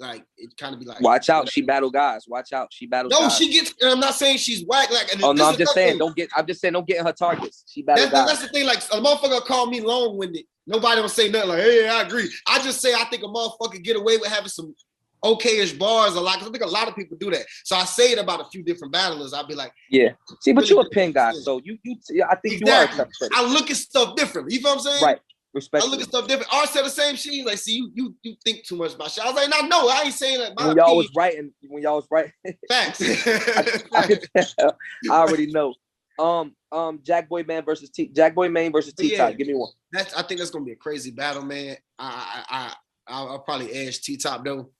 like it kind of be like. Watch out, she battle guys. Watch out, she battles. No, guys. she gets. I'm not saying she's whack. Like, oh no, I'm just saying don't get in her targets. She battles guys. That's the thing. Like a motherfucker call me long-winded. Nobody don't say nothing like, hey, I agree. I just say I think a motherfucker get away with having some okay-ish bars a lot. Because I think a lot of people do that. So I say it about a few different battlers. I'll be like, yeah. See, but really you're a pin guy, so you I think exactly. You are. I look at stuff differently. You know what I'm saying? Right. Respect. I look at stuff different. R said the same shit. He's like, see, you think too much about shit. I was like, no, I ain't saying that. When y'all was writing, Facts. I already know. Jack Boy Main versus T-Top. Give me one. I think that's gonna be a crazy battle, man. I'll probably edge T-Top though.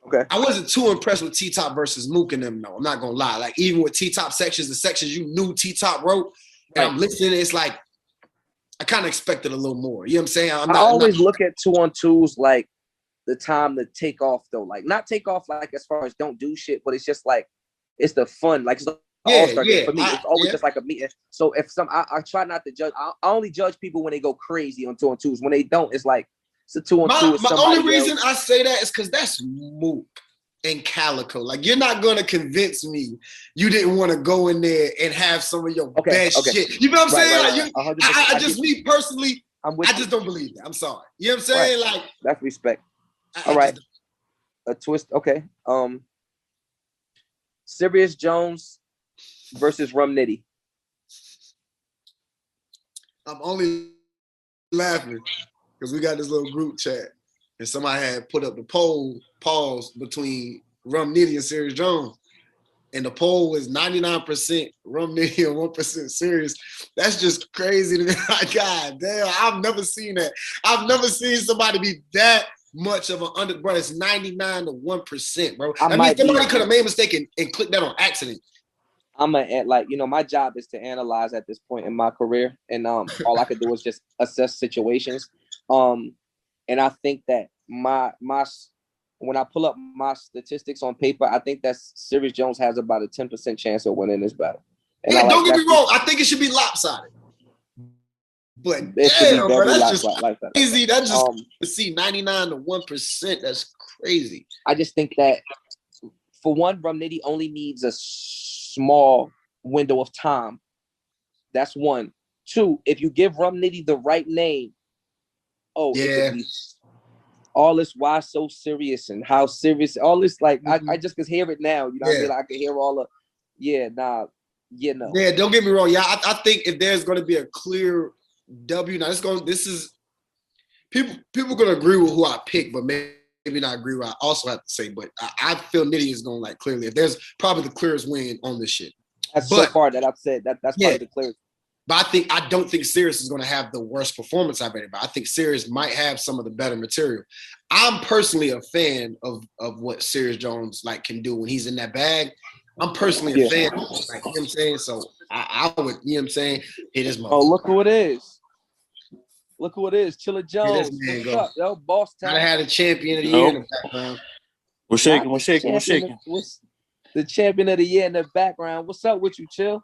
Okay. I wasn't too impressed with T-Top versus Mook and them though. I'm not gonna lie. Like even with T-Top sections, the sections you knew T-Top wrote, and I'm listening, it's like I kind of expected a little more. You know what I'm saying? I always look at 2-on-2s like the time to take off though. Like not take off like as far as don't do shit, but it's just like it's the fun. Like it's the all-star game. For me, it's always just like a meeting. So if I try not to judge. I only judge people when they go crazy on 2-on-2s. When they don't, it's like it's a 2-on-2. My only reason I say that is because that's Mook and Calico. Like you're not gonna convince me you didn't want to go in there and have some of your best shit. You know what I'm saying? Like I just me personally, I just don't believe that. I'm sorry. You know what I'm saying? Right. Like that's respect. All right. A twist. Okay. Serious Jones versus Rum Nitty. I'm only laughing because we got this little group chat and somebody had put up the polls between Rum Nitty and Serious Jones. And the poll was 99% Rum Nitty and 1% Serious. That's just crazy to me. Like, God damn, I've never seen that. I've never seen somebody be that much of an bro. It's 99 to 1%, bro. I mean, somebody could have made a mistake and clicked that on accident. I'm my job is to analyze at this point in my career, and all I could do is just assess situations. And I think that my when I pull up my statistics on paper, I think that Serious Jones has about a 10% chance of winning this battle. And don't get me wrong, I think it should be lopsided. But damn, bro, that's just crazy. That's just see 99 to 1%. That's crazy. I just think that for one, Rum Nitty only needs a small window of time. That's one. Two, if you give Rum Nitty the right name, it could be all this why so serious and how serious, all this like I just can hear it now. You know what I mean? Like, I can hear all the no. Yeah, don't get me wrong. Yeah, I think if there's gonna be a clear W, now this is people gonna agree with who I pick, but maybe not agree with what I also have to say. But I feel Nitty is gonna like clearly. If there's probably the clearest win on this shit. So far that I've said that's probably the clearest. But I don't think Sirius is going to have the worst performance I've ever. But I think Sirius might have some of the better material. I'm personally a fan of what Serious Jones like can do when he's in that bag. I'm personally a fan. Like, you know what I'm saying? So I would, you know what I'm saying, hit his mouth. Oh, look who it is. Look who it is. Chilla Jones. What's up, yo? Boss time. I had a champion of the year in the background. We're shaking. The champion of the year in the background. What's up with you, Chill?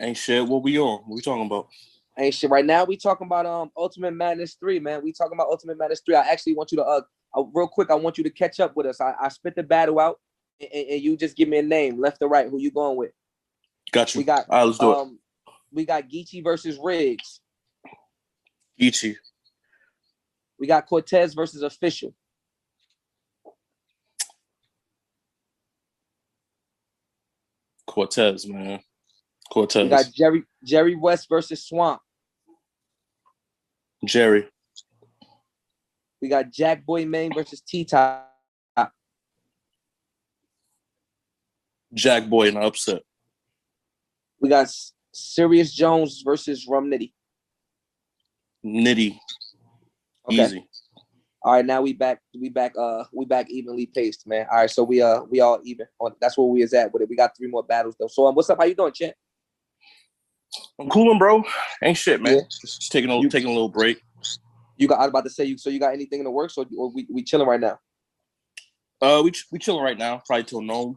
Ain't shit. What we on? What we talking about? Ain't shit. Right now, we talking about Ultimate Madness 3, man. We talking about Ultimate Madness 3. I actually want you to real quick. I want you to catch up with us. I spit the battle out, and you just give me a name, left or right. Who you going with? Got you. We got. All right, let's do it. We got Geechee versus Riggs. Geechee. We got Cortez versus Official. Cortez, man. Cortez. We got Jerry West versus Swamp. Jerry. We got Jack Boy Main versus T-Top. Jack Boy in the upset. We got Serious Jones versus Rum Nitty. Nitty. Okay. Easy. All right, now we back evenly paced, man. All right, so we all even. That's where we is at with it. We got 3 more battles though. So what's up? How you doing, champ? I'm cooling, bro. Ain't shit, man. Yeah. Just taking a little break. I was about to say, so you got anything in the works, or we chilling right now? We chilling right now, probably till noon.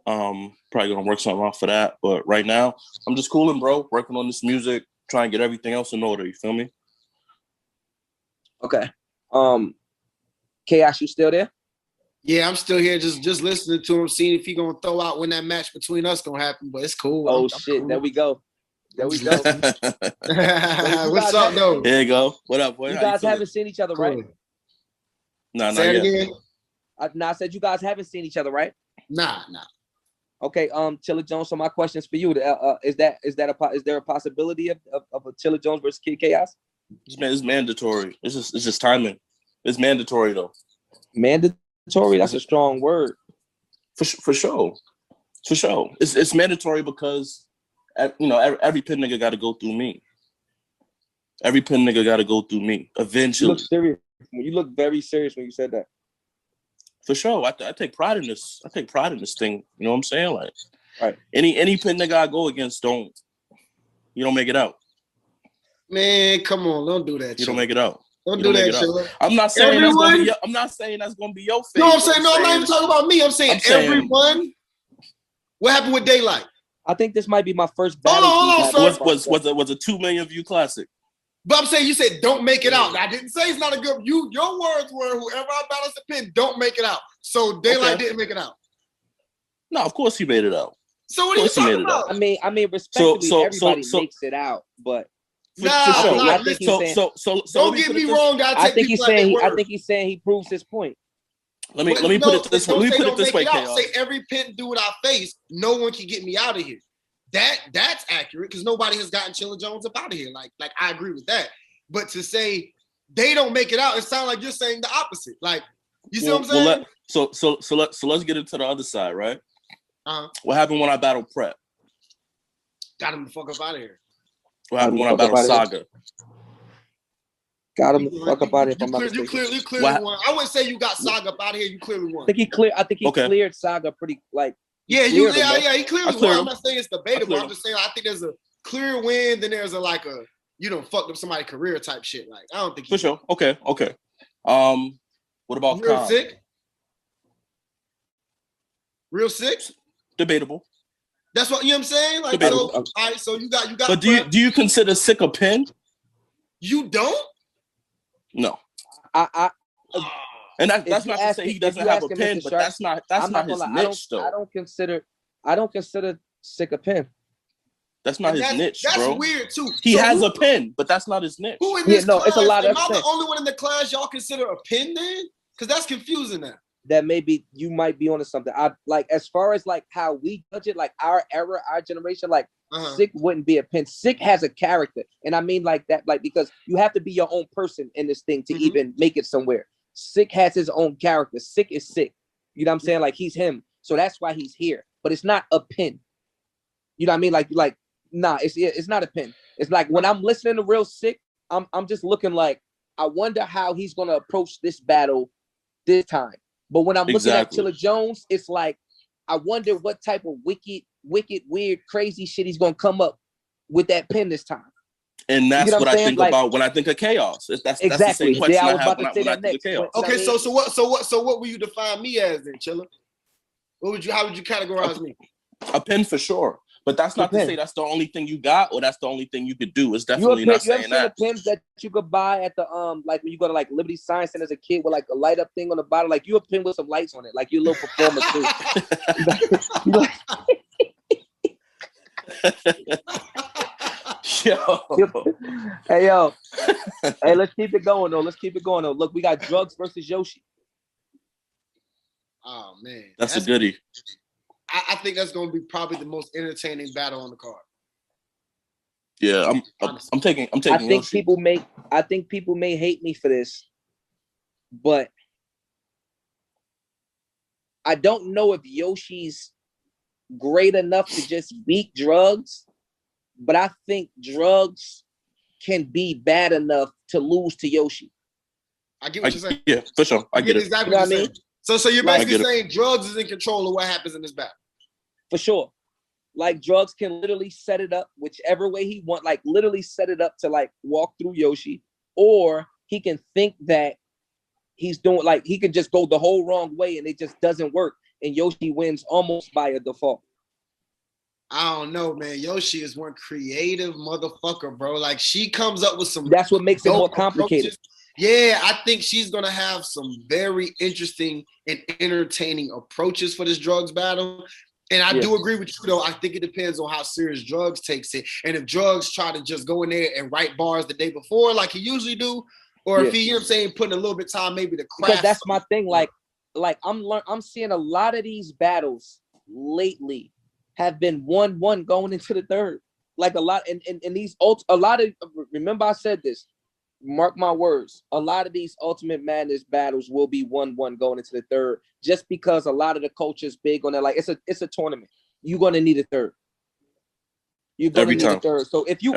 Probably gonna work something out for that. But right now, I'm just cooling, bro. Working on this music, trying to get everything else in order. You feel me? Okay. Chaos, you still there? Yeah, I'm still here just listening to him, seeing if he gonna throw out when that match between us gonna happen. But it's cool. Oh I'm shit, cool. there we go. There we go. What's up, though? There you go. What up, boy? You How guys you haven't seen each other, right? Cool. Nah, not Say it yet. again. I said you guys haven't seen each other, right? Nah. Okay, Chilla Jones. So my questions for you: is there a possibility of a Chilla Jones versus Kid Chaos? It's mandatory. It's just timing. It's mandatory though. Mandatory. That's a strong word. For sure. It's mandatory because every pin nigga got to go through me. Every pin nigga got to go through me eventually. You look serious. You look very serious when you said that. For sure, I take pride in this. I take pride in this thing. You know what I'm saying? Like, right. Any pin nigga I go against, you don't make it out. Man, come on, don't do that. You don't make it out. Don't do that, Chilla. I'm not saying that's gonna be. I'm not saying that's gonna be your face. No, I'm saying no. I'm not even talking about me. I'm saying everyone. What happened with Daylight? I think this might be my first battle. Hold on, was a 2 million view classic. But I'm saying you said don't make it out. I didn't say it's not a good. Your words were whoever I balance the pin, don't make it out. So Daylight didn't make it out. No, of course he made it out. So what are you talking about? I mean, respectfully, everybody makes it out, but. I think he's saying, don't get me wrong. I think he's saying he proves his point. Let me put it this way. Let me put it this way, Chaos. Say every pin dude I face, no one can get me out of here. That's accurate because nobody has gotten Chilla Jones up out of here. Like I agree with that. But to say they don't make it out, it sounds like you're saying the opposite. Like you see what I'm saying? Let's get into the other side, right? Uh-huh. What happened when I battled Prep? Got him the fuck up out of here. What happened when I battled Saga? Got him the fuck up out of here. You clearly won. I wouldn't say you got Saga up out of here. You clearly won. I think he cleared Saga pretty like. Yeah, he clearly won. I'm not saying it's debatable. I'm just saying I think there's a clear win. Then there's a fucked up somebody's career type shit. Like I don't think for sure. Okay. What about real sick? Real sick? Debatable. That's what you know what I'm saying. Like debatable. So, all right. So you got. But do you consider sick a pin? You don't? No. And that's not to say he doesn't have a pin, but that's not his niche though. I don't consider sick a pin. That's not his niche, bro. That's weird too. He has a pin, but that's not his niche. Who in this class? It's a lot of. Am I the only one in the class y'all consider a pin then? Because that's confusing now. That maybe you might be onto something. I like as far as like how we judge it, like our era, our generation, like Sick wouldn't be a pin. Sick has a character, and I mean like that, like because you have to be your own person in this thing to even make it somewhere. Sick has his own character. Sick is Sick. You know what I'm saying? Like he's him, so that's why he's here. But it's not a pin. You know what I mean? Like nah, it's not a pin. It's like when I'm listening to Real Sick, I'm just looking like I wonder how he's gonna approach this battle this time. But when I'm looking at Chilla Jones, it's like, I wonder what type of wicked, weird, crazy shit he's gonna come up with that pin this time. And that's what I think about when I think of chaos. That's the same question I have when I think of chaos. Okay, so what will you define me as then, Chilla? How would you categorize me? A pin for sure. But that's not to say that's the only thing you got or that's the only thing you could do. It's definitely not saying that. You ever seen the pins that you could buy at the like when you go to like Liberty Science Center as a kid with like a light up thing on the bottom? Like you a pin with some lights on it, like you a little performer too. Hey, let's keep it going though. Look, we got Drugs versus Yoshi. Oh man, that's a goodie. I think that's going to be probably the most entertaining battle on the card. Yeah, I'm taking. I think Yoshi. I think people may hate me for this, but I don't know if Yoshi's great enough to just beat Drugs, but I think Drugs can be bad enough to lose to Yoshi. I get what you're saying. Yeah, for sure. I get it. Exactly what you're saying. So you're basically saying Drugs is in control of what happens in this battle. For sure. Like Drugs can literally set it up whichever way he want, like literally set it up to like walk through Yoshi, or he can think that he's doing like he can just go the whole wrong way and it just doesn't work and Yoshi wins almost by a default. I don't know, man. Yoshi is one creative motherfucker, bro. Like she comes up with some. That's what makes it more complicated. Yeah, I think she's gonna have some very interesting and entertaining approaches for this drugs battle. And I do agree with you though. I think it depends on how serious drugs takes it. And if drugs try to just go in there and write bars the day before, like he usually do, or if he, you know what I'm saying, putting a little bit of time maybe to craft. Because that's my thing. Like I'm seeing a lot of these battles lately have been 1-1 going into the third. Like a lot, and these a lot of, remember I said this, mark my words, a lot of these Ultimate Madness battles will be 1-1 going into the third, just because a lot of the culture's big on that. Like it's a tournament. You're gonna need a third. You're gonna need a third. So if you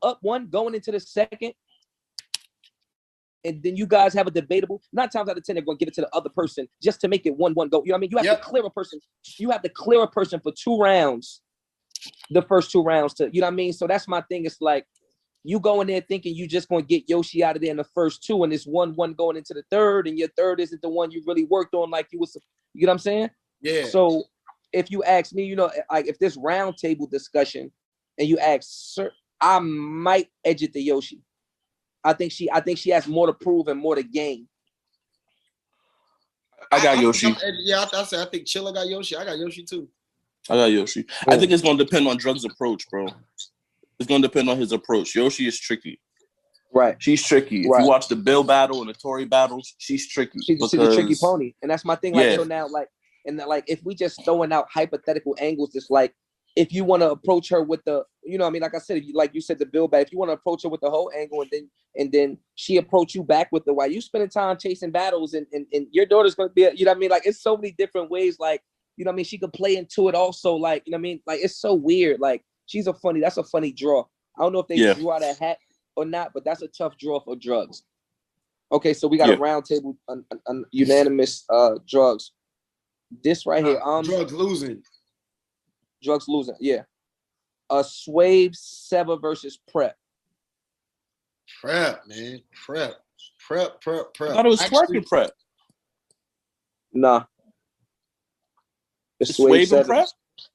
up one going into the second, and then you guys have a debatable, 9 times out of 10 they're gonna give it to the other person just to make it 1-1 go. You know what I mean? You have to clear a person. You have to clear a person for 2 rounds. The first 2 rounds to, you know what I mean? So that's my thing. It's like you go in there thinking you just gonna get Yoshi out of there in the first 2, and it's 1-1 going into the third, and your third isn't the one you really worked on like you was. You know what I'm saying? Yeah. So if you ask me, you know, like if this round table discussion, and you ask, sir, I might edge it to Yoshi. I think she has more to prove and more to gain. I got Yoshi. I think Chilla got Yoshi. I got Yoshi too. I got Yoshi. I think it's going to depend on Drug's approach, bro. It's going to depend on his approach. Yoshi is tricky. Right. She's tricky. If you watch the Bill battle and the Tory battles, she's tricky. She's a tricky pony. And that's my thing. Like, so now, like, and like, if we just throwing out hypothetical angles, it's like, if you want to approach her with the, you know what I mean? Like I said, if you, like you said, the Bill battle, if you want to approach her with the whole angle, and then she approach you back with the, why you spending time chasing battles, and your daughter's going to be, you know what I mean? Like, it's so many different ways, like, you know what I mean? She could play into it also, like, you know what I mean? Like, it's so weird. Like, that's a funny draw. I don't know if they drew out a hat or not, but that's a tough draw for drugs. Okay, so we got a round table, unanimous drugs. This right here. Drugs losing. Drugs losing, yeah. Swave, Sever versus Prep. Prep, man. Prep. I thought it was twerking Prep. Nah. It's Swave and Prep?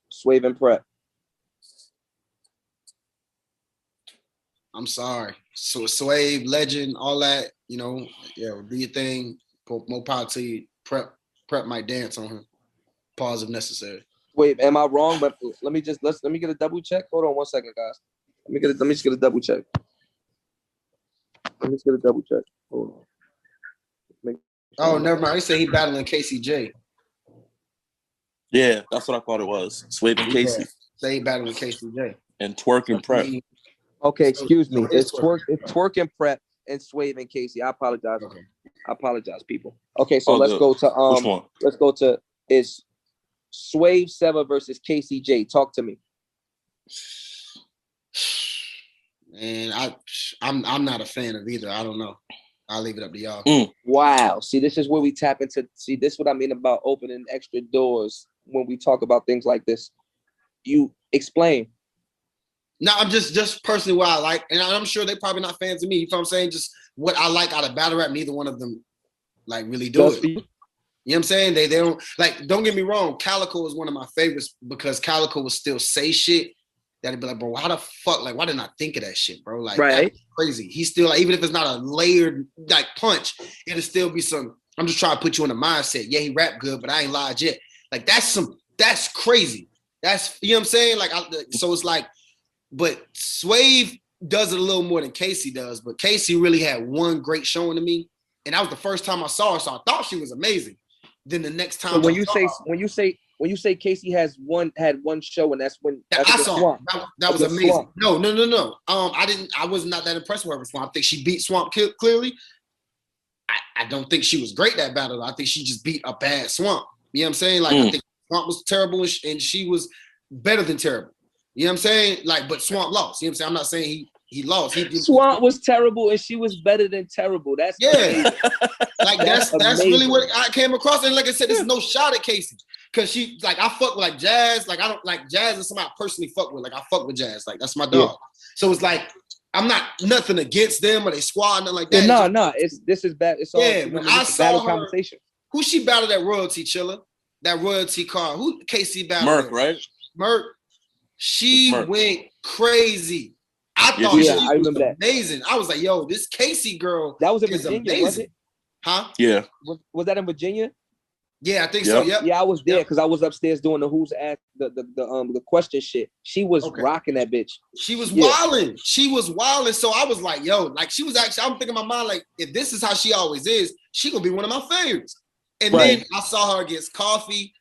Swave and Prep. I'm sorry. So Swave, legend, all that, you know, do your thing. More power to you. Prep might dance on him. Pause if necessary. Wait, am I wrong? But let me get a double check. Hold on 1 second, guys. Let me just get a double check. Hold on. Oh, never mind. I say he battling KCJ. Yeah, that's what I thought it was. Swave and Casey. Say he battling KCJ. And Twerk and Prep. Okay, excuse me. It's Twerk and Prep and Swave and Casey. I apologize. Okay. I apologize, people. Okay, so let's go to Which one? Let's go to is Swave Sever versus KCJ. Talk to me. Man, I'm not a fan of either. I don't know. I'll leave it up to y'all. Wow. See, this is where we tap into. See, this is what I mean about opening extra doors when we talk about things like this. You explain. No, I'm just personally what I like, and I'm sure they're probably not fans of me. You know what I'm saying? Just what I like out of battle rap. Neither one of them like really do it. You know what I'm saying? They don't like. Don't get me wrong. Calico is one of my favorites because Calico will still say shit that'd be like, bro, how the fuck? Like, why didn't I think of that shit, bro? Like, that's crazy. He's still like, even if it's not a layered like punch, it'll still be some. I'm just trying to put you in the mindset. Yeah, he rap good, but I ain't lied yet. Like, that's crazy. That's, you know what I'm saying? Like, so it's like. But Swave does it a little more than Casey does. But Casey really had one great showing to me, and that was the first time I saw her. So I thought she was amazing. Then the next time, so when you say Casey had one show, and that's when I saw Swamp. That was amazing. Swamp. No. I was not that impressed with her Swamp. I think she beat Swamp clearly. I don't think she was great that battle. I think she just beat a bad Swamp. You know what I'm saying? Like I think Swamp was terrible, and she was better than terrible. You know what I'm saying? Like, but Swamp lost. You know what I'm saying? I'm not saying he lost. Swamp was terrible and she was better than terrible. That's amazing. Like that's really what I came across. And like I said, there's no shot at Casey. Cause she like I fuck with like Jazz. Like I don't like Jazz is somebody I personally fuck with. Like I fuck with Jazz. Like that's my dog. Yeah. So it's like I'm not nothing against them or they squad, nothing like that. Yeah, no. This is bad. It's all when I saw her, conversation. Who she battled at Royalty, Chilla? That Royalty card. Who Casey battled? Merc, right? Merc. She went crazy. I thought she I remember was amazing. I was like, yo, this Casey girl. That was in Virginia, was it? Huh? Yeah. Was that in Virginia? Yeah, I think so. Yep. Yeah, I was there because I was upstairs doing the who's asked the question shit. She was rocking that bitch. She was wilding. She was wilding. So I was like, yo, like she was actually. I'm thinking in my mind, like, if this is how she always is, she gonna be one of my favorites. And then I saw her against Coffee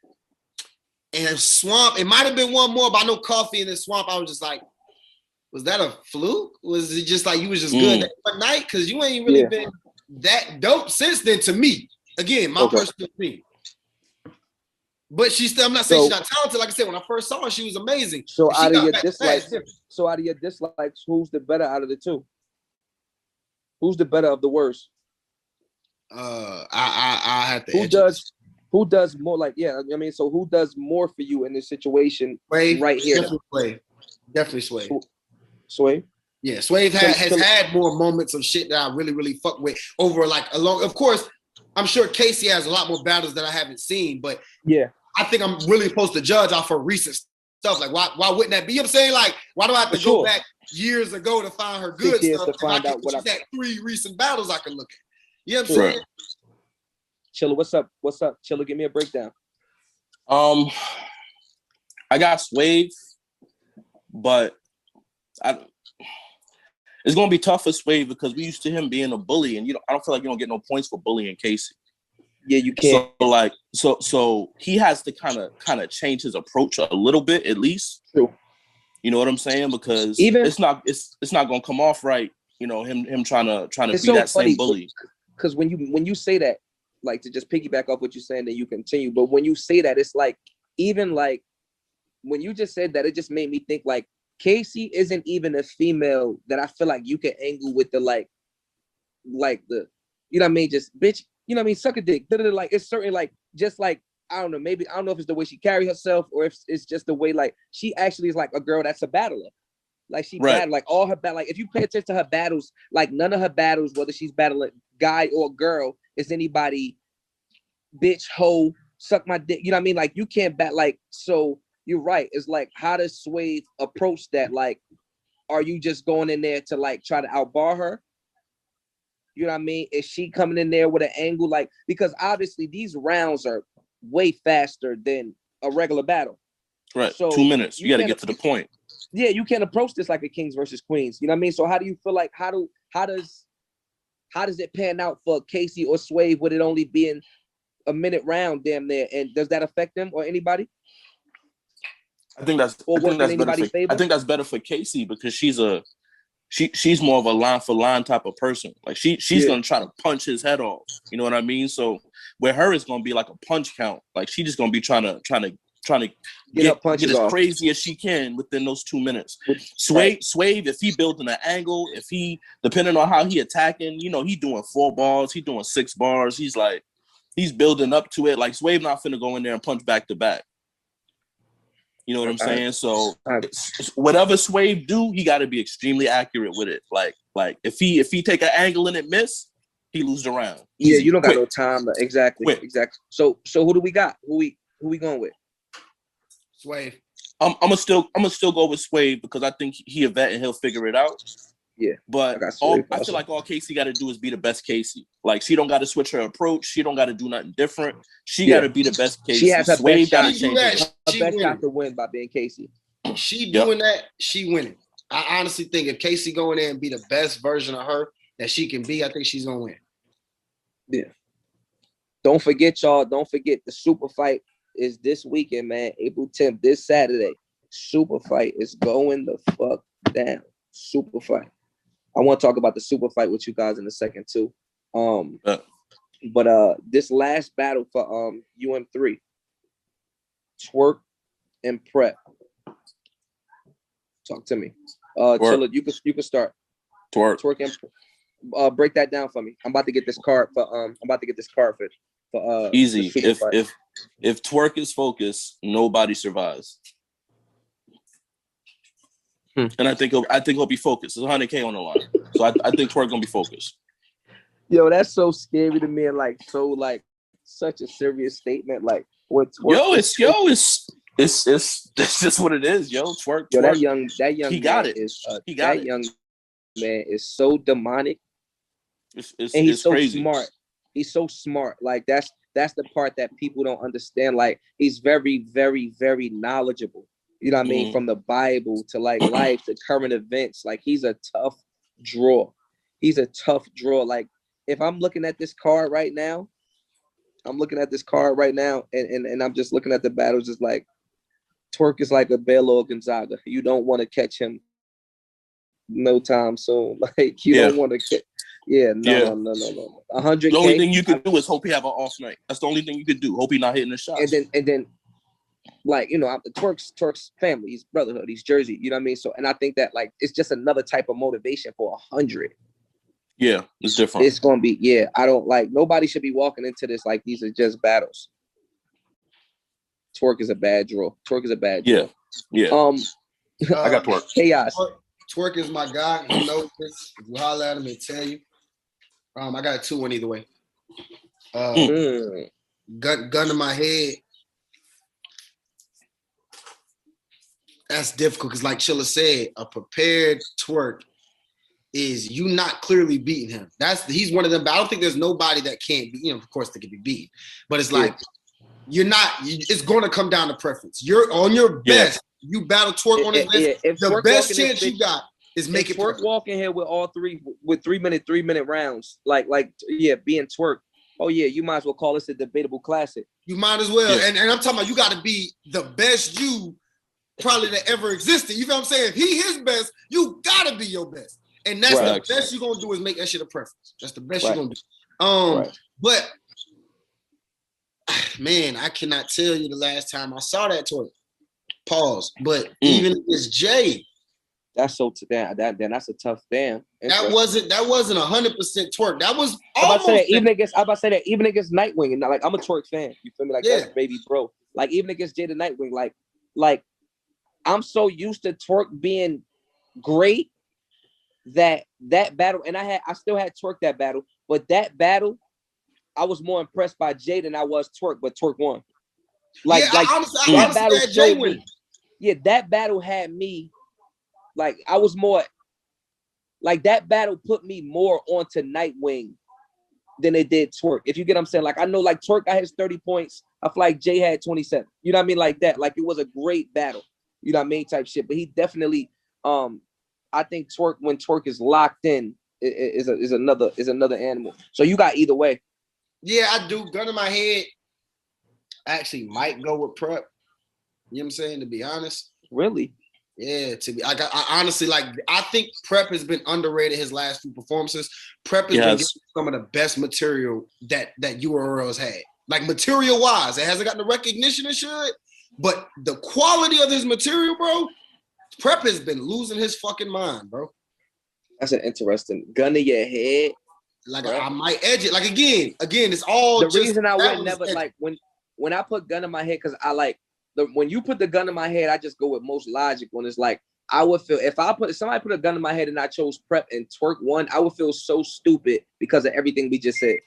and Swamp. It might have been one more, but I know Coffee and then Swamp. I was just like, was that a fluke? Was it just like you was just good that one night? Because you ain't really been that dope since then to me. Again, my personal opinion. But she's still, I'm not saying she's not talented. Like I said, when I first saw her, she was amazing. So out of your dislikes, who's the better out of the two? Who's the better of the worst? I have to. Who does more? Like, I mean, so who does more for you in this situation Swave, right here? Definitely Swave. Swave? Yeah, Swave has had more moments of shit that I really, really fuck with over like a long. Of course, I'm sure Casey has a lot more battles that I haven't seen, but I think I'm really supposed to judge off her recent stuff. Like, why wouldn't that be? You know what I'm saying? Like, why do I have to go back years ago to find her good stuff? To find out what she's had 3 recent battles I can look at. You know what I'm saying? Chilla, what's up? What's up? Chilla, give me a breakdown. I got Swave, but it's gonna be tough for Swave because we used to him being a bully, and I don't feel like you don't get no points for bullying Casey. Yeah, you can't. So he has to kind of change his approach a little bit at least. True. You know what I'm saying? Because it's not gonna come off right. You know, him trying to be so that funny, same bully. Because when you say that, like, to just piggyback off what you're saying, then you continue. But when you say that, it's like, even like when you just said that, it just made me think like Casey isn't even a female that I feel like you can angle with the like the, you know what I mean? Just bitch. You know what I mean? Suck a dick. Like, it's certainly like, just like, I don't know, maybe, I don't know if it's the way she carry herself or if it's just the way, like, she actually is like a girl that's a battler. Like, she battled, like, all her like, if you pay attention to her battles, like, none of her battles, whether she's battling guy or girl, is anybody, bitch, hoe, suck my dick. You know what I mean? Like, you can't like, so you're right. It's like, how does Swave approach that? Like, are you just going in there to, like, try to outbar her? You know what I mean? Is she coming in there with an angle? Like, because obviously these rounds are way faster than a regular battle. Right. So 2 minutes. You got to get to the point. Yeah, you can't approach this like a Kings versus Queens. You know what I mean? So how do you feel like, how does it pan out for Casey or Swave with it only being a minute round damn near? And does that affect them or anybody? I think that's better for Casey because she's more of a line for line type of person. Like she's gonna try to punch his head off. You know what I mean? So with her, it's gonna be like a punch count. Like she's just gonna be trying to get as crazy as she can within those 2 minutes. Swave, if he building an angle, if he, depending on how he attacking, he doing 4 bars, he doing 6 bars. He's building up to it. Like Swave not finna go in there and punch back to back. You know what I'm saying? So whatever Swave do, he got to be extremely accurate with it. Like if he take an angle and it miss, he lose the round. Easy, you don't got no time. Exactly. So who do we got? Who we going with? Swave. I'm gonna still go with Swave because I think he a vet and he'll figure it out. Yeah, but I feel like all Casey got to do is be the best Casey. Like she don't got to switch her approach. She don't got to do nothing different. She got to be the best Casey. She has her Swave best shot. Her best shot to win by being Casey. She doing that. She winning. I honestly think if Casey go in there and be the best version of her that she can be, I think she's gonna win. Yeah. Don't forget, y'all. Don't forget the super fight is this weekend, man. April 10th, this Saturday. Super fight is going the fuck down. Super fight. I want to talk about the super fight with you guys in a second too. But this last battle for UM3, Twerk and Prep. Talk to me. Chilla, you can start. Twerk and break that down for me. I'm about to get this card for easy. If Twerk is focused, nobody survives. And I think he'll be focused. There's 100K on the line, so I think Twerk gonna be focused. Yo, that's so scary to me, and like so like such a serious statement. Like what? It's That's just what it is, yo. Twerk. Yo, that young he man got it. is He got that young man is so demonic, and he's it's so crazy. smart. He's so smart. Like that's the part that people don't understand. Like he's very, very, very knowledgeable. You know what I mean? From the Bible to like life to current events. Like he's a tough draw. He's a tough draw. Like if I'm looking at this card right now, and I'm just looking at the battles, just like Twerk is like a Belo Gonzaga. You don't want to catch him no time soon. Like you don't want to catch. Yeah, no. 100K. The only thing you could do is hope he have an off night. That's the only thing you could do. Hope he not hitting the shots. And then, like Twerk's family, he's brotherhood, he's Jersey. You know what I mean? So, and I think that like it's just another type of motivation for 100. Yeah, it's different. It's gonna be I don't like nobody should be walking into this like these are just battles. Twerk is a bad draw. Yeah. I got Twerk. Chaos. Twerk is my guy. He knows this. If you holler at him, he'll tell you. I got 2-1 either way. Gun to my head. That's difficult because, like Chilla said, a prepared Twerk is you not clearly beating him. He's one of them. But I don't think there's nobody that can't be. Of course, they can be beaten, but it's like you're not. It's going to come down to preference. You're on your best. You battle Twerk on his best. The best chance you got is making Twerk walk in here with all three with 3 minute rounds. Like being Twerk. Oh yeah, you might as well call this a debatable classic. You might as well. And I'm talking about you got to be the best you probably that ever existed. You know what I'm saying? If he his best, you got to be your best. And that's the best you're going to do is make that shit a preference. That's the best you're going to do. But, man, I cannot tell you the last time I saw that Twerk. Pause. But even if it's Jay. That's so damn. That's a tough damn. That wasn't 100% Twerk. That was almost even against Nightwing. And like I'm a Twerk fan. You feel me? Like that's baby bro. Like even against Jay the Nightwing, like I'm so used to Twerk being great that battle, and I still had Twerk that battle, but that battle, I was more impressed by Jay than I was Twerk, but Twerk won. That battle showed me. Yeah, that battle had me, like I was more, like that battle put me more onto Nightwing than it did Twerk. If you get what I'm saying, like I know like Twerk got his 30 points. I feel like Jay had 27. You know what I mean? Like that. Like it was a great battle. You know what I mean? Type shit. But he definitely, I think Twerk, when Twerk is locked in, is another animal. So you got either way. Yeah, I do. Gun in my head. I actually might go with Prep. You know what I'm saying? To be honest. Really? Yeah, I honestly like. I think Prep has been underrated his last few performances. Prep has been getting some of the best material that URL has had. Like material wise, it hasn't gotten the recognition it should, but the quality of his material, bro. Prep has been losing his fucking mind, bro. That's an interesting gun to your head. Like I might edge it. Like again, it's all the reason I would never like when I put gun in my head, because I like when you put the gun in my head, I just go with most logic. When it's like I would feel if somebody put a gun in my head and I chose Prep and Twerk won, I would feel so stupid because of everything we just said.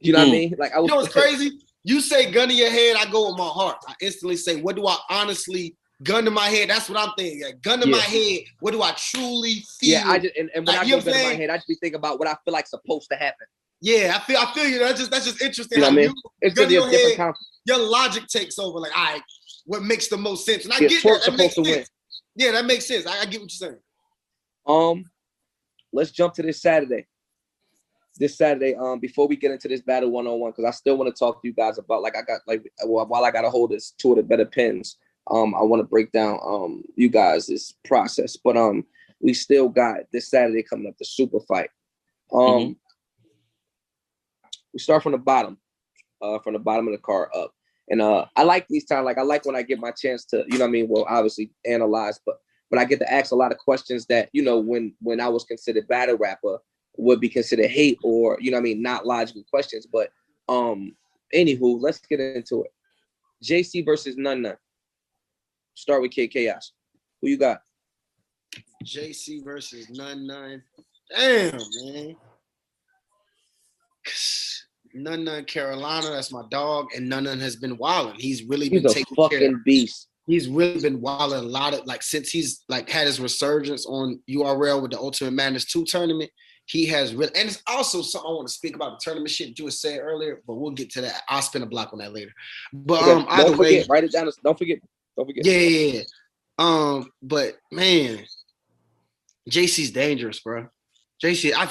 You know what I mean? Like I was. You know what's crazy? You say gun to your head, I go with my heart. I instantly say, what do I honestly gun to my head? That's what I'm thinking. Like, gun to my head. What do I truly feel? Yeah, I just and when like, I go gun to my head, I just be thinking about what I feel like supposed to happen. Yeah, I feel you. That's just interesting. You know what I mean? It's gun to your head, your logic takes over. Like, all right, what makes the most sense? And I get Twerk's that. That makes sense. Win. Yeah, that makes sense. I get what you're saying. Let's jump to this Saturday. Before we get into this battle 1-on-1, because I still want to talk to you guys about while I got a hold of two of the better pins, I want to break down you guys' process. But we still got this Saturday coming up, the super fight. We start from the bottom of the card up. And I like these times, like I like when I get my chance to, you know what I mean, well, obviously analyze, but I get to ask a lot of questions that, you know, when I was considered battle rapper would be considered hate or, you know what I mean, not logical questions. But anywho, let's get into it. JC versus None. Start with Kid Chaos. Who you got? JC versus None. Damn, man. None Carolina. That's my dog, and None has been wilding. He's really He's been a taking fucking care. beast. He's really been wilding a lot of since he's had his resurgence on URL with the Ultimate Madness 2 tournament. He has really, and it's also something I want to speak about the tournament shit that you had said earlier, but we'll get to that. I'll spin a block on that later. But don't forget, write it down. Don't forget. Yeah. But man, JC's dangerous, bro. JC, I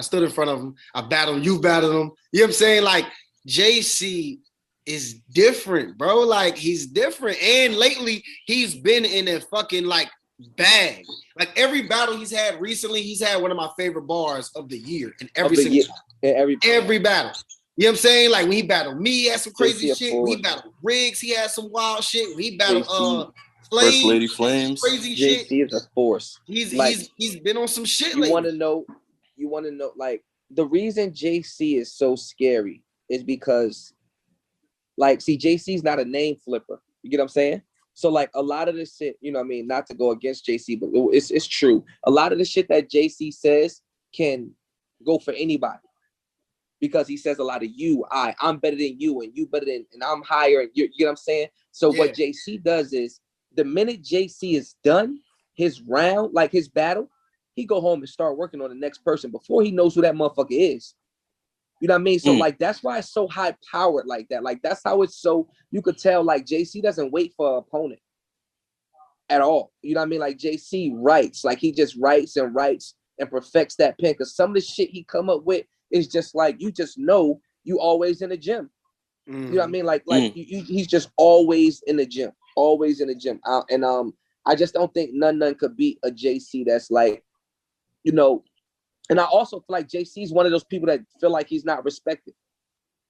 stood in front of him. I battled him. You battled him. You know what I'm saying? Like JC is different, bro. Like he's different, and lately he's been in a fucking bag. Like every battle he's had recently, he's had one of my favorite bars of the year in every battle. You know what I'm saying? Like when he battled me, he had some crazy shit. When he battled Riggs, he had some wild shit. When he battled First Lady Flames, crazy shit. JC is a force. He's been on some shit. You want to know? Like the reason JC is so scary is because, see, JC's not a name flipper. You get what I'm saying? So like a lot of this shit, you know what I mean, not to go against JC, but it's true. A lot of the shit that JC says can go for anybody because he says a lot of I'm better than you and you better than, and I'm higher. And you get what I'm saying? So what JC does is the minute JC is done his round, like his battle, he go home and start working on the next person before he knows who that motherfucker is. You know what I mean? So that's why it's so high powered like that. Like that's how it's so, you could tell JC doesn't wait for an opponent at all. You know what I mean? Like JC writes, he just writes and perfects that pen. Cause some of the shit he come up with is just you just know you always in the gym. You know what I mean? He's just always in the gym, I just don't think none could beat a JC that's and I also feel like JC's one of those people that feel like he's not respected.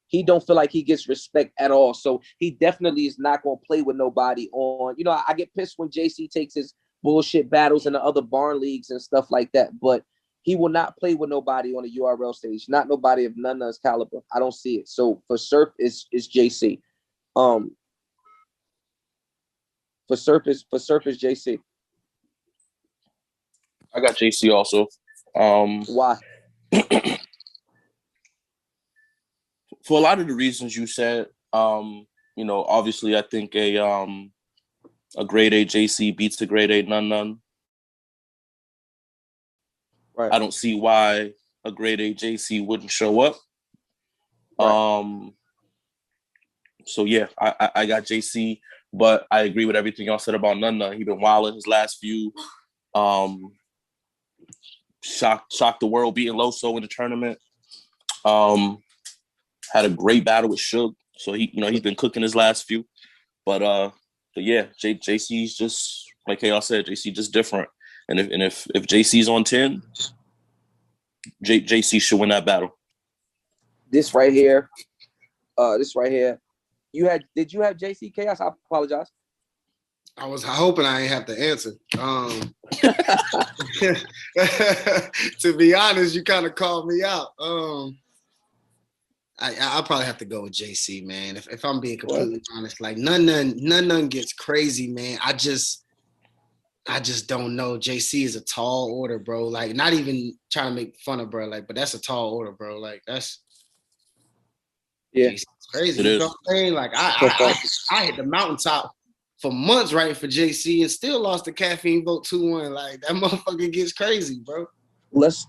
He don't feel like he gets respect at all. So he definitely is not going to play with nobody on, I get pissed when JC takes his bullshit battles in the other barn leagues and stuff like that, but he will not play with nobody on the URL stage. Not nobody of Nunna's caliber. I don't see it. So for Surf is JC. For Surf is JC. I got JC also. Why? For a lot of the reasons you said, obviously I think a grade A JC beats a grade A none. Right. I don't see why a grade A JC wouldn't show up. Right. So yeah, I got JC, but I agree with everything y'all said about Nunna. He been wilding his last few. Shocked the world beating Loso in the tournament. Had a great battle with Suge. So he's been cooking his last few. But yeah, JC's just like y'all said, JC just different. And if JC's on 10, JC should win that battle. This right here. Did you have JC Chaos? I apologize. I was hoping I ain't have to answer. To be honest, you kind of called me out. I'll probably have to go with JC, man. If I'm being completely honest, none gets crazy, man. I just don't know. JC is a tall order, bro. Not even trying to make fun of bro, but that's a tall order, bro. That's JC's crazy. You know what I'm saying? I hit the mountaintop for months writing for JC and still lost the caffeine vote 2-1. That motherfucker gets crazy, bro. Let's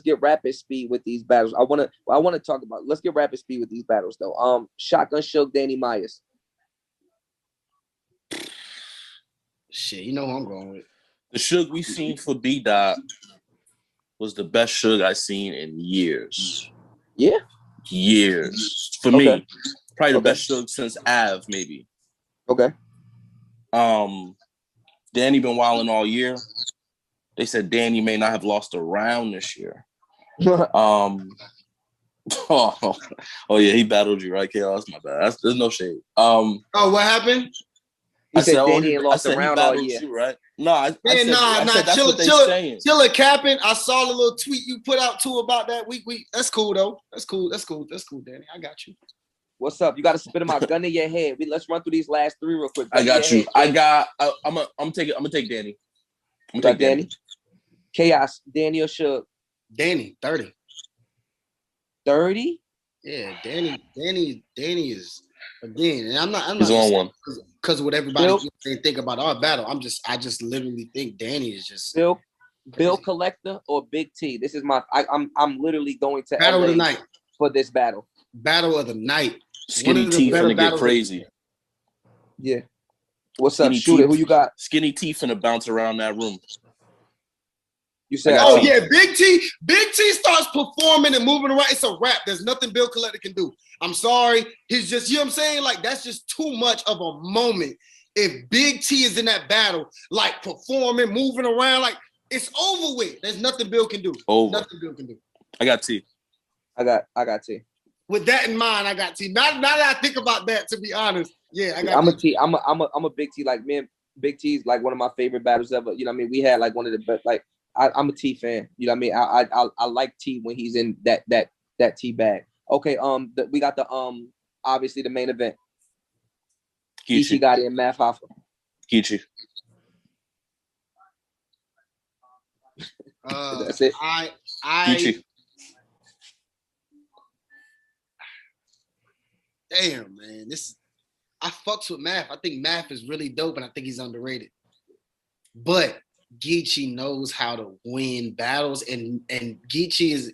get rapid speed with these battles. I want to talk about. Let's get rapid speed with these battles though. Shotgun Suge, Danny Myers. Shit, you know who I'm going with. The Suge we seen for B-Dot was the best Suge I've seen in years. Yeah. Years. For me. Probably the best Suge since Av, maybe. Okay. Danny been wilding all year. They said Danny may not have lost a round this year. Oh yeah, he battled you, right, Chaos? My bad. There's no shade. What happened? He said Danny ain't lost a round all year, you, right? No, I said that's Chilla, what they saying. Chilla capping. I saw the little tweet you put out too about that week. That's cool though. That's cool, Danny. I got you. What's up? You got to spit my gun in your head. Let's run through these last 3 real quick. I got you. I'm gonna take Danny. I'm gonna take Danny. Chaos. Danny or Suge? Danny, 30. 30? Yeah, Danny is again, and I'm not He's on one. because of what everybody think about our battle. I just literally think Danny is just Bill Collector or Big T. This is I'm literally going to battle LA of the night for this battle. Battle of the night. Skinny T finna get crazy. Yeah. What's up, Shooter? Who you got? Skinny T finna bounce around that room. You said, oh yeah, Big T starts performing and moving around. It's a wrap. There's nothing Bill Collector can do. I'm sorry. He's just, you know what I'm saying? Like, that's just too much of a moment. If Big T is in that battle, like performing, moving around, like it's over with. There's nothing Bill can do. Over. Nothing Bill can do. I got T. I got T. With that in mind, I got T. Now that I think about that, to be honest, yeah, I got. I'm a T. I'm a Big T. Like, man, Big T's like one of my favorite battles ever. You know what I mean? We had like one of the best. Like, I'm a T fan. You know what I mean? I like T when he's in that T bag. Okay. We got the obviously the main event. Geechee got in Math Hoffa. Geechee. That's it. Geechee. Damn, man. I fucks with Math. I think Math is really dope, and I think he's underrated. But Geechee knows how to win battles, and Geechee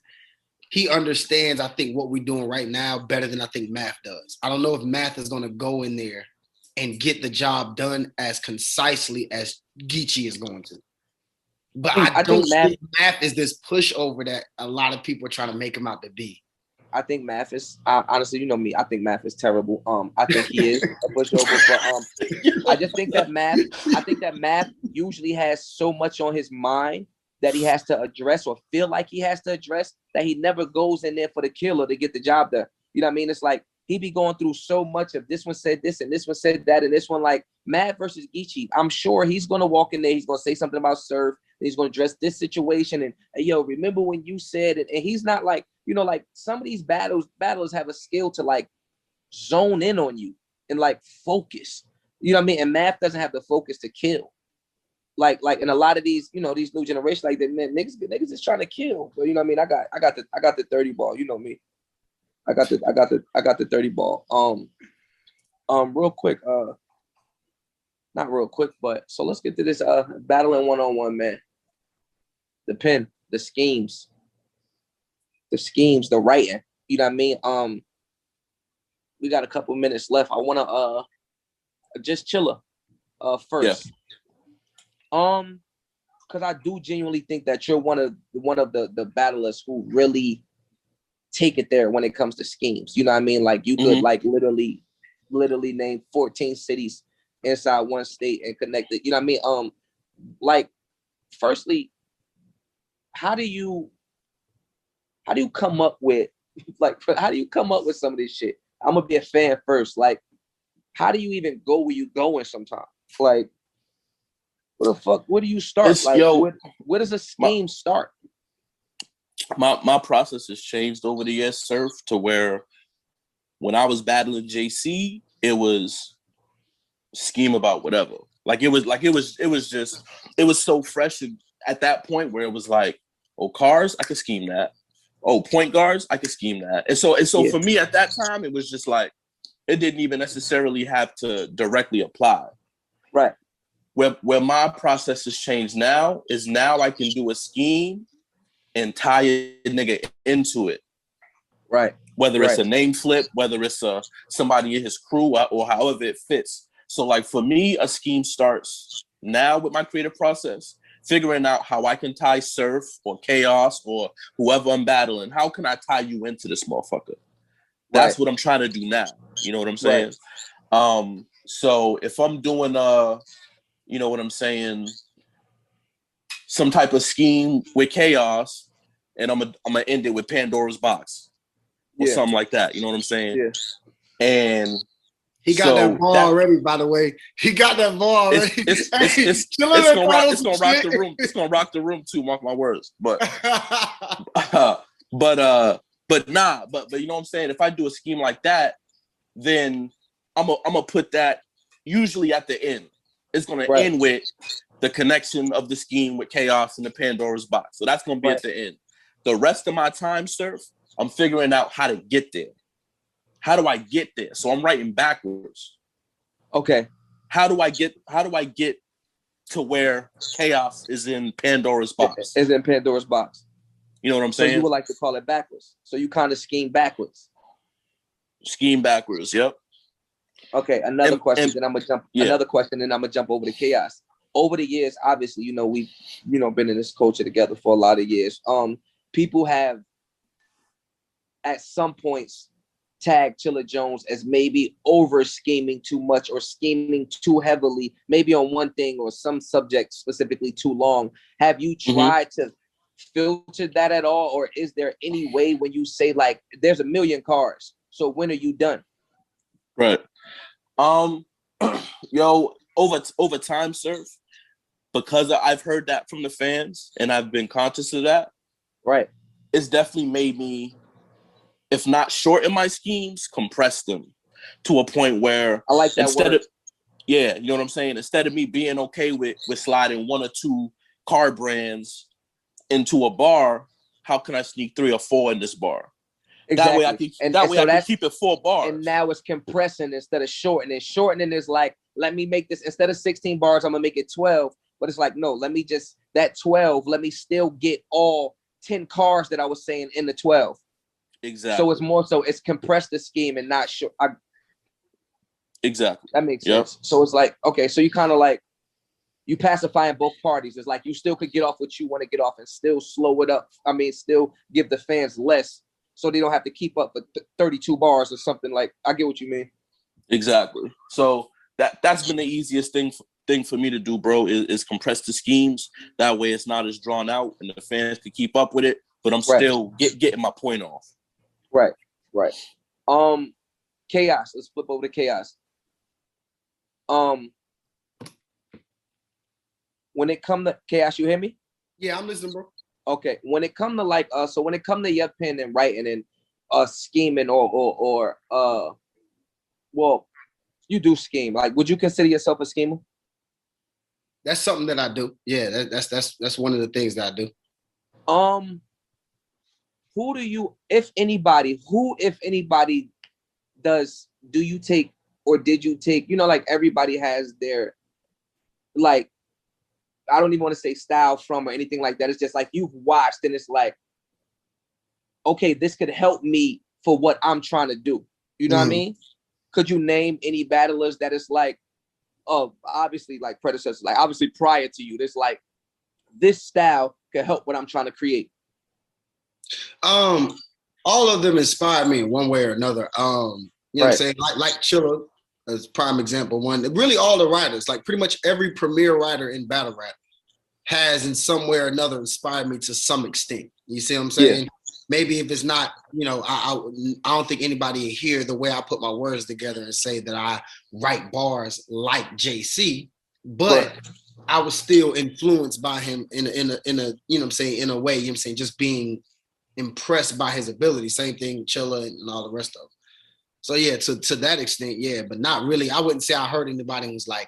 he understands, I think, what we're doing right now better than I think Math does. I don't know if Math is going to go in there and get the job done as concisely as Geechee is going to. But I don't think Math is this pushover that a lot of people are trying to make him out to be. I think Math is honestly, you know me. I think Math is terrible. I think he is a pushover, but I just think that Math. I think that Math usually has so much on his mind that he has to address or feel like he has to address that he never goes in there for the kill or to get the job done. You know what I mean? It's like he be going through so much of this one said this and this one said that and this one like Math versus Geechee. I'm sure he's gonna walk in there. He's gonna say something about Surf. He's gonna address this situation and hey, yo, remember when you said it? And he's not like. You know, like some of these battlers have a skill to like zone in on you and like focus. You know what I mean? And Math doesn't have the focus to kill. Like in a lot of these, you know, these new generations, like the man, niggas is trying to kill. So you know what I mean? I got the 30 ball. You know me. I got the 30 ball. Real quick, not real quick, but so let's get to this battling one-on-one, man. The pen, the schemes, the writing. You know what I mean? We got a couple minutes left. I wanna just Chilla first. Yeah. Because I do genuinely think that you're one of the battlers who really take it there when it comes to schemes. You know what I mean? Like you could like literally name 14 cities inside one state and connect it. You know what I mean? Like firstly, how do you come up with some of this shit? I'm gonna be a fan first. Like, how do you even go where you going sometimes? Like, what the fuck? Where do you start? Where does a scheme start? My process has changed over the years, Surf, to where when I was battling JC, it was scheme about whatever. It was so fresh at that point where it was like, oh, cars, I could scheme that. Oh, point guards, I could scheme that. And so yeah. For me at that time, it was just like, it didn't even necessarily have to directly apply. Right. Where my process has changed now is now I can do a scheme and tie a nigga into it. Right. Whether it's a name flip, whether it's somebody in his crew or however it fits. So like for me, a scheme starts now with my creative process, figuring out how I can tie Surf or Chaos or whoever I'm battling. How can I tie you into this motherfucker? That's what I'm trying to do now. You know what I'm saying? Right. So if I'm doing you know what I'm saying, some type of scheme with Chaos, and I'm gonna end it with Pandora's Box or something like that. You know what I'm saying? Yeah. And he got that ball already, by the way. He got that ball already. It's gonna rock the room. It's gonna rock the room too, mark my words. But but you know what I'm saying? If I do a scheme like that, then I'm gonna put that usually at the end. It's gonna end with the connection of the scheme with Chaos and the Pandora's Box. So that's gonna be at the end. The rest of my time, Surf, I'm figuring out how to get there. How do I get there? So I'm writing backwards. Okay. How do I get to where chaos is in Pandora's box? Is in Pandora's box. You know what I'm saying? So you would like to call it backwards. So you kind of scheme backwards. Scheme backwards, yep. Okay, another question, then I'm gonna jump. Yeah. Another question, then I'm gonna jump over to chaos. Over the years, obviously, you know, we've been in this culture together for a lot of years. People have at some points tagged Chilla Jones as maybe over scheming too much or scheming too heavily, maybe on one thing or some subject specifically too long. Have you tried to filter that at all, or is there any way when you say like there's a million cars, so when are you done? Right. Yo, over time, Surf, because I've heard that from the fans and I've been conscious of that. Right. It's definitely made me, if not shorten my schemes, compress them to a point where I like that word. You know what I'm saying? Instead of me being okay with sliding one or two car brands into a bar, how can I sneak 3 or 4 in this bar? Exactly. That way I can keep it 4 bars. And now it's compressing instead of shortening. Shortening is like, let me make this, instead of 16 bars, I'm gonna make it 12. But it's like, no, let me just, that 12, let me still get all 10 cars that I was saying in the 12. Exactly. So it's more so it's compressed the scheme and not short. Exactly. That makes sense. So it's like, okay, so you kind of like, you pacifying both parties. It's like you still could get off what you want to get off and still slow it up. I mean, still give the fans less so they don't have to keep up with 32 bars or something. Like, I get what you mean. Exactly. So that's been the easiest thing for me to do, bro, is compress the schemes. That way it's not as drawn out and the fans can keep up with it, but I'm still getting my point off. Right. Chaos. Let's flip over to chaos. When it come to chaos, you hear me? Yeah, I'm listening, bro. Okay. When it come to like so when it come to your pen and writing and scheming or well, you do scheme. Like, would you consider yourself a schemer? That's something that I do. Yeah, that's one of the things that I do. Who do you, if anybody, do you take or did you take, you know, like everybody has their, like, I don't even want to say style from or anything like that. It's just like you've watched and it's like, okay, this could help me for what I'm trying to do. You know what I mean? Could you name any battlers that is like, obviously like predecessors, like obviously prior to you, there's like, this style could help what I'm trying to create? All of them inspired me in one way or another. You know what I'm saying? Like Chilla as prime example one. Really all the writers, like pretty much every premier writer in battle rap has in some way or another inspired me to some extent. You see what I'm saying? Yeah. Maybe if it's not, you know, I don't think anybody hear the way I put my words together and say that I write bars like JC, but I was still influenced by him in a you know what I'm saying, in a way, you know what I'm saying, just being impressed by his ability. Same thing, Chilla and all the rest of them. So yeah, to that extent, yeah, but not really. I wouldn't say I heard anybody who was like,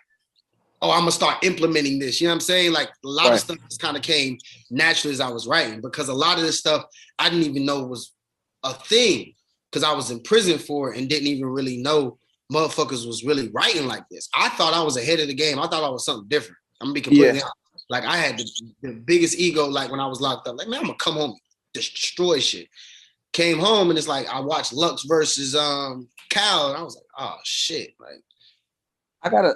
oh, I'm gonna start implementing this. You know what I'm saying? Like a lot of stuff just kind of came naturally as I was writing, because a lot of this stuff I didn't even know was a thing because I was in prison for it and didn't even really know motherfuckers was really writing like this. I thought I was ahead of the game. I thought I was something different. I'm gonna be completely honest. Like I had the biggest ego, like when I was locked up. Like, man, I'm gonna come home and destroy shit. Came home and it's like I watched Lux versus Cal, and I was like, oh shit. Like I gotta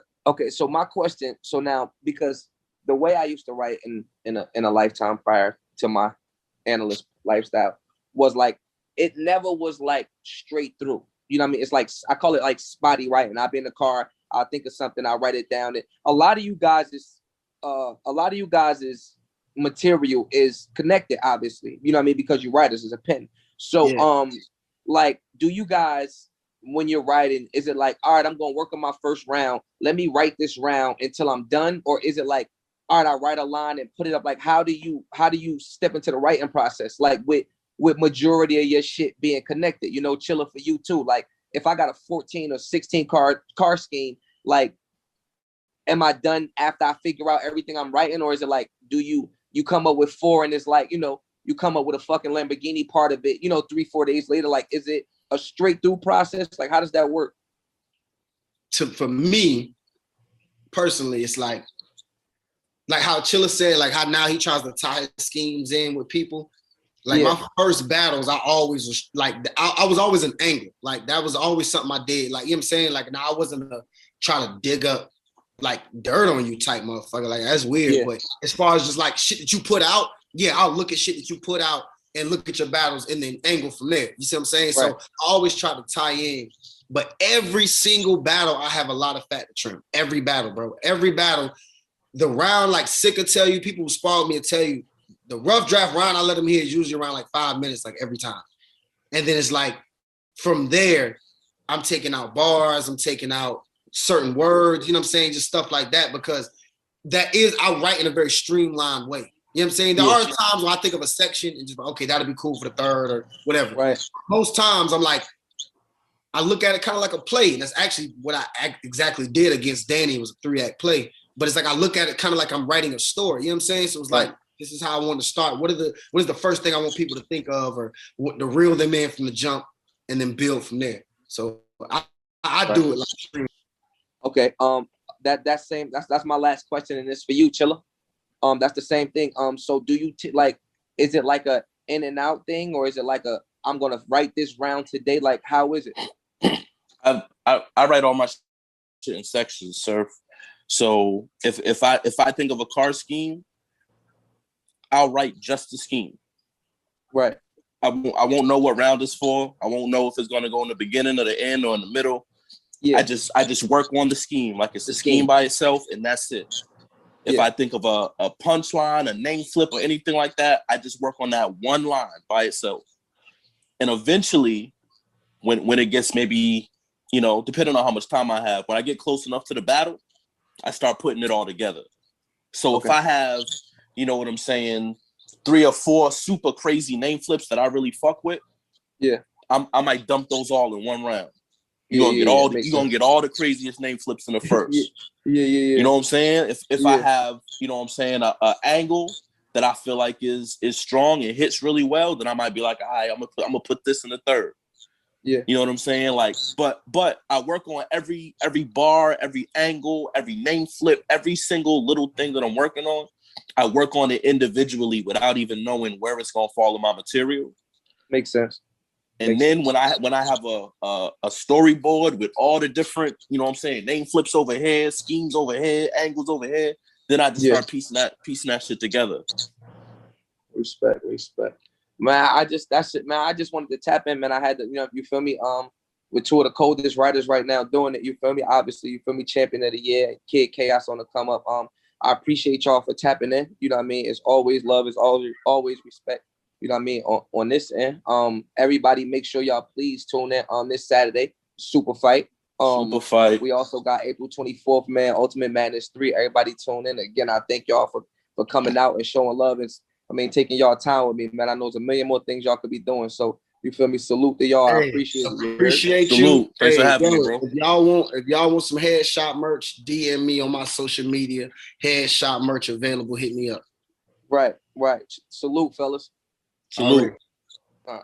so my question, so now, because the way I used to write in a lifetime prior to my analyst lifestyle was like, it never was like straight through. You know what I mean? It's like, I call it like spotty writing. I'll be in the car, I'll think of something, I'll write it down. A lot of you guys' material is connected, obviously. You know what I mean? Because you write this as a pen. So like, do you guys, when you're writing, is it like, all right, I'm gonna work on my first round, let me write this round until I'm done? Or is it like, all right, I write a line and put it up? Like, how do you step into the writing process, like with majority of your shit being connected? You know, Chilla, for you too, like if I got a 14 or 16 car scheme, like, am I done after I figure out everything I'm writing? Or is it like, do you come up with 4 and it's like, you know, you come up with a fucking Lamborghini part of it, 3-4 days later? Like, is it a straight through process? Like, how does that work? For me, personally, it's like how Chilla said, like how now he tries to tie his schemes in with people. Like my first battles, I always was like, I was always an angle. Like that was always something I did. Like, you know what I'm saying? Like, now I wasn't trying to dig up like dirt on you type motherfucker. Like, that's weird. Yeah. But as far as just like shit that you put out, yeah, I'll look at shit that you put out and look at your battles and then angle from there. You see what I'm saying? Right. So I always try to tie in. But every single battle, I have a lot of fat to trim. Every battle, bro. Every battle. The round, like Sick will tell you, people who sparred me will tell you, the rough draft round I let them hear is usually around like 5 minutes, like every time. And then it's like, from there, I'm taking out bars, I'm taking out certain words, you know what I'm saying? Just stuff like that, because I write in a very streamlined way. You know what I'm saying? There are times when I think of a section and just, okay, that'll be cool for the third or whatever. Right. Most times I'm like, I look at it kind of like a play. And that's actually what I exactly did against Danny. It was a 3-act play. But it's like I look at it kind of like I'm writing a story. You know what I'm saying? So it's like, this is how I want to start. What is the first thing I want people to think of, or what to reel them in from the jump and then build from there. So I do it like. Okay. That's my last question, and it's for you, Chilla. That's the same thing. So do you is it like a in and out thing, or is it like I'm gonna write this round today? Like, how is it? I write all my shit in sections, sir. So if I think of a card scheme, I'll write just the scheme. Right. I won't know what round it's for. I won't know if it's going to go in the beginning or the end or in the middle. Yeah. I just work on the scheme like it's the scheme by itself, and that's it. If I think of a punchline, a name flip, or anything like that, I just work on that one line by itself. And eventually, when it gets maybe, depending on how much time I have, when I get close enough to the battle, I start putting it all together. So if I have, you know what I'm saying, 3 or 4 super crazy name flips that I really fuck with, I might dump those all in one round. You're gonna get all the craziest name flips in the first. Yeah. You know what I'm saying? If I have, you know what I'm saying, a angle that I feel like is strong and hits really well, then I might be like, all right, I'm gonna put this in the third. Yeah. You know what I'm saying? Like, but I work on every bar, every angle, every name flip, every single little thing that I'm working on. I work on it individually without even knowing where it's gonna fall in my material. Makes sense. And then when I have a storyboard with all the different, you know what I'm saying, name flips over here, schemes over here, angles over here, then I just start piecing that shit together. Respect. Man, that's it, man. I just wanted to tap in, man. I had to, you feel me? With 2 of the coldest writers right now doing it, you feel me? Obviously, you feel me? Champion of the year, Kid Chaos on the come up. I appreciate y'all for tapping in. You know what I mean? It's always love, it's always respect. You know what I mean? On this end. Everybody make sure y'all please tune in on this Saturday. Super fight. Super fight. We also got April 24th, man, Ultimate Madness 3. Everybody tune in. Again, I thank y'all for coming out and showing love. Taking y'all time with me, man. I know there's a million more things y'all could be doing. So, you feel me? Salute to y'all. I appreciate it. Appreciate you. Salute. Thanks for having me, bro. If y'all want some headshot merch, DM me on my social media. Headshot merch available. Hit me up. Right. Salute, fellas. Salute. All right.